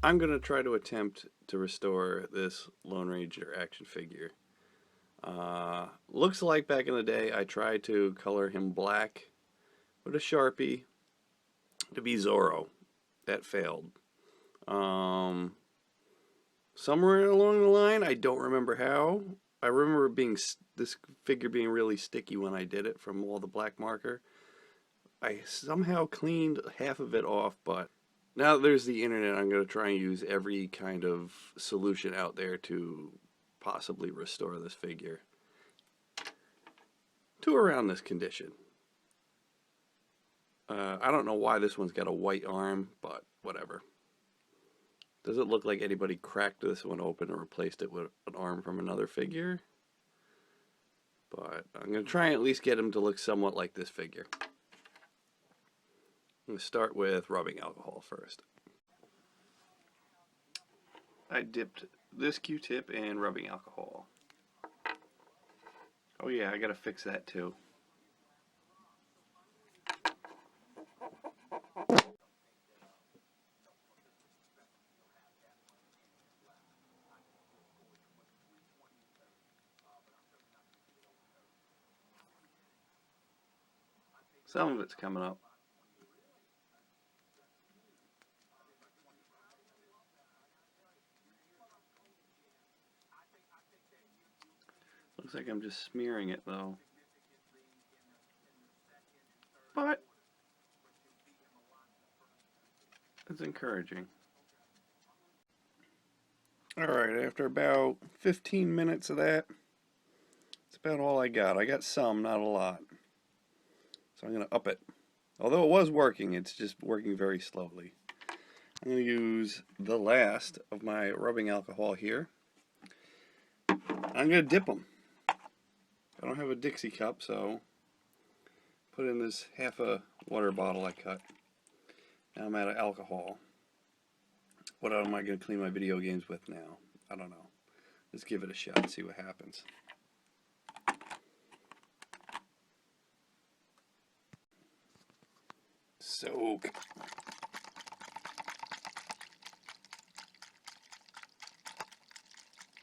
I'm going to try to attempt to restore this Lone Ranger action figure. Looks like back in the day I tried to color him black with a Sharpie to be Zorro. That failed. Somewhere along the line, I don't remember how. I remember this figure being really sticky when I did it from all the black marker. I somehow cleaned half of it off, but now that there's the internet, I'm going to try and use every kind of solution out there to possibly restore this figure to around this condition. I don't know why this one's got a white arm, but whatever. Doesn't look like anybody cracked this one open and replaced it with an arm from another figure. But I'm going to try and at least get him to look somewhat like this figure. I'm going to start with rubbing alcohol first. I dipped this Q-tip in rubbing alcohol. Oh yeah, I got to fix that too. Some of it's coming up. Looks like I'm just smearing it though. But it's encouraging. Alright, after about 15 minutes of that, that's about all I got. I got some, not a lot. So I'm going to up it. Although it was working, it's just working very slowly. I'm going to use the last of my rubbing alcohol here. I'm going to dip them. I don't have a Dixie cup, so put in this half a water bottle I cut. Now I'm out of alcohol. What am I going to clean my video games with now? I don't know. Let's give it a shot and see what happens. Soak.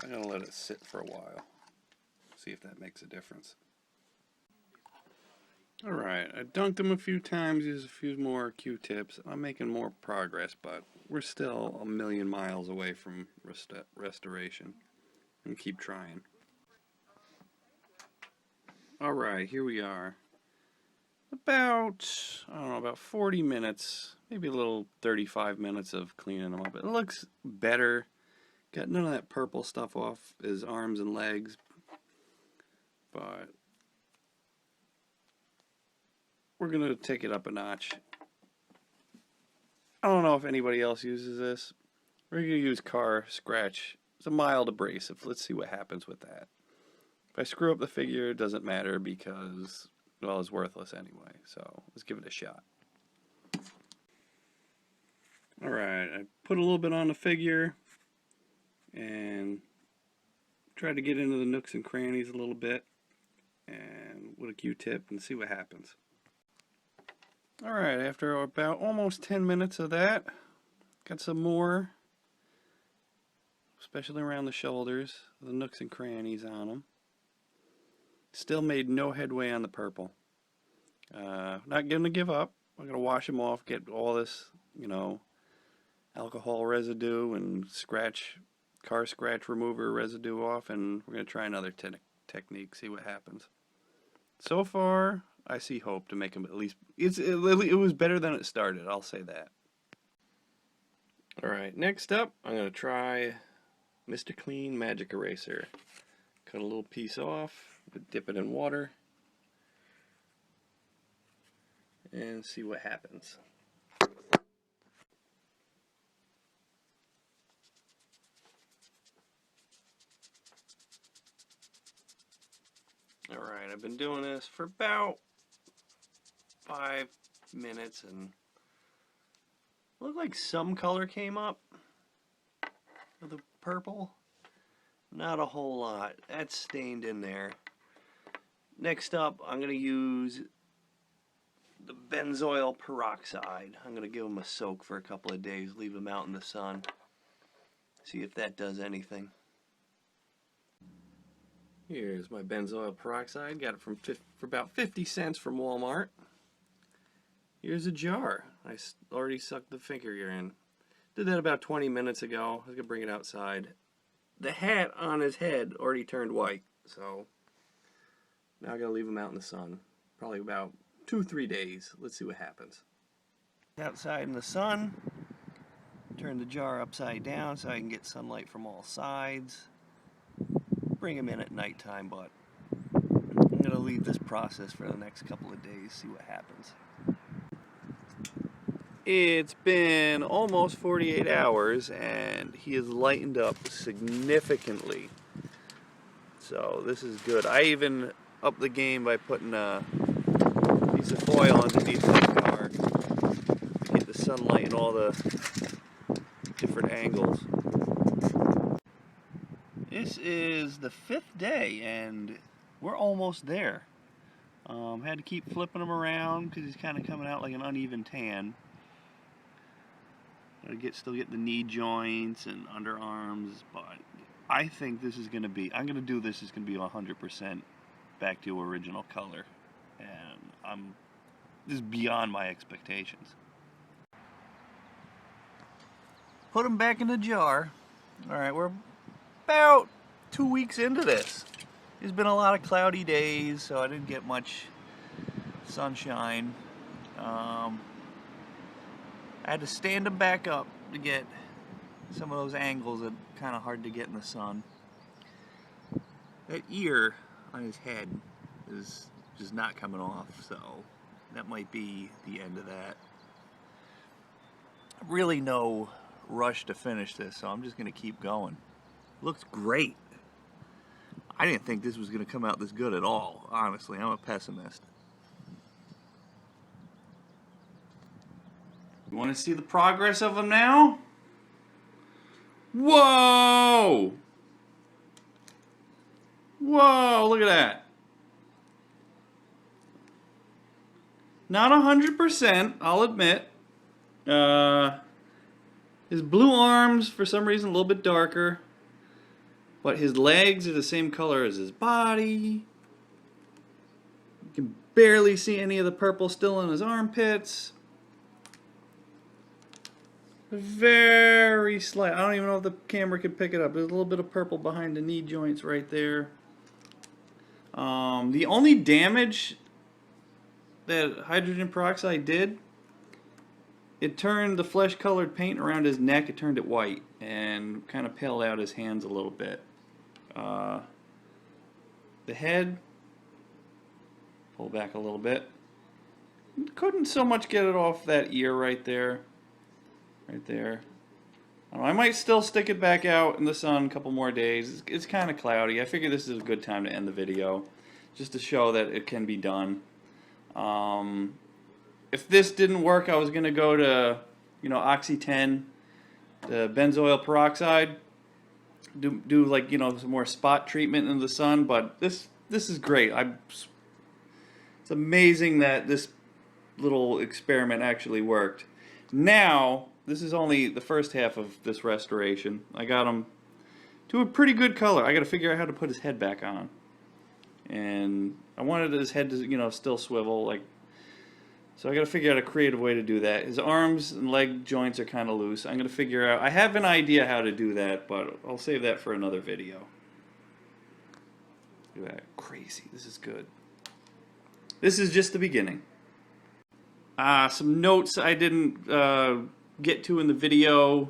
I'm going to let it sit for a while. See if that makes a difference. Alright, I dunked them a few times, used a few more Q-tips. I'm making more progress, but we're still a million miles away from restoration. And keep trying. Alright, here we are. About, I don't know, about 40 minutes, maybe a little 35 minutes of cleaning them up. It looks better. Got none of that purple stuff off his arms and legs. But we're going to take it up a notch. I don't know if anybody else uses this. We're going to use car scratch. It's a mild abrasive. Let's see what happens with that. If I screw up the figure, it doesn't matter because, well, it's worthless anyway. So let's give it a shot. Alright, I put a little bit on the figure and tried to get into the nooks and crannies a little bit and with a Q-tip and see what happens. Alright, after about almost 10 minutes of that, got some more, especially around the shoulders, the nooks and crannies on them. Still made no headway on the purple. Not going to give up. I'm going to wash them off, get all this, you know, alcohol residue and car scratch remover residue off, and we're going to try another technique, see what happens. So far, I see hope to make them at least, it was better than it started, I'll say that. Alright, next up, I'm going to try Mr. Clean Magic Eraser. Cut a little piece off, dip it in water, and see what happens. Alright, I've been doing this for about 5 minutes and looked like some color came up of the purple. Not a whole lot. That's stained in there. Next up, I'm going to use the Benzoyl Peroxide. I'm going to give them a soak for a couple of days, leave them out in the sun. See if that does anything. Here's my benzoyl peroxide. Got it for about 50 cents from Walmart. Here's a jar. I already sucked the finger in. Did that about 20 minutes ago. I was gonna bring it outside. The hat on his head already turned white, so now I gotta leave him out in the sun. Probably about 2-3 days. Let's see what happens. Outside in the sun. Turn the jar upside down so I can get sunlight from all sides. Bring him in at nighttime, but I'm gonna leave this process for the next couple of days, see what happens. It's been almost 48 hours and he has lightened up significantly. So this is good. I even upped the game by putting a piece of foil underneath this jar to get the sunlight in all the different angles. This is the 5th day and we're almost there. Had to keep flipping him around because he's kind of coming out like an uneven tan. Still get the knee joints and underarms, but I think this is going to be, I'm going to do this, is going to be 100% back to original color. And this is beyond my expectations. Put him back in the jar. Alright, we're about 2 weeks into this. There's been a lot of cloudy days, so I didn't get much sunshine. I had to stand him back up to get some of those angles that are kind of hard to get in the sun. That ear on his head is just not coming off, so that might be the end of that. Really no rush to finish this, so I'm just going to keep going. Looks great. I didn't think this was going to come out this good at all, honestly. I'm a pessimist. You want to see the progress of them now? Whoa! Whoa, look at that. Not 100%, I'll admit. His blue arms, for some reason, a little bit darker. But his legs are the same color as his body. You can barely see any of the purple still in his armpits. Very slight. I don't even know if the camera can pick it up. There's a little bit of purple behind the knee joints right there. The only damage that hydrogen peroxide did, it turned the flesh-colored paint around his neck, it turned it white and kind of paled out his hands a little bit. The head, pull back a little bit. Couldn't so much get it off that ear right there. Right there. I might still stick it back out in the sun a couple more days. It's kind of cloudy. I figure this is a good time to end the video, just to show that it can be done. If this didn't work, I was going to go to, Oxy 10, the benzoyl peroxide, do like, some more spot treatment in the sun, but this is great. It's amazing that this little experiment actually worked. Now, this is only the first half of this restoration. I got him to a pretty good color. I got to figure out how to put his head back on. And I wanted his head to, still swivel, so I got to figure out a creative way to do that. His arms and leg joints are kind of loose. I'm going to figure out, I have an idea how to do that, but I'll save that for another video. Look at that, crazy. This is good. This is just the beginning. Some notes I didn't get to in the video.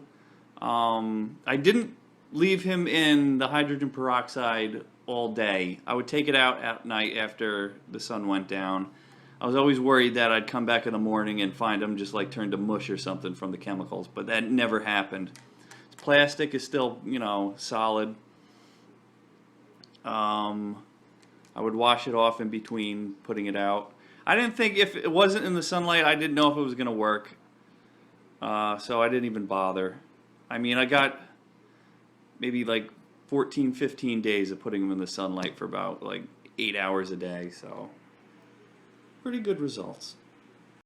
I didn't leave him in the hydrogen peroxide all day. I would take it out at night after the sun went down. I was always worried that I'd come back in the morning and find him just like turned to mush or something from the chemicals, but that never happened. His plastic is still, solid. I would wash it off in between putting it out. I didn't think, if it wasn't in the sunlight, I didn't know if it was going to work. So I didn't even bother. I mean, I got maybe like 14, 15 days of putting them in the sunlight for about like 8 hours a day. So pretty good results.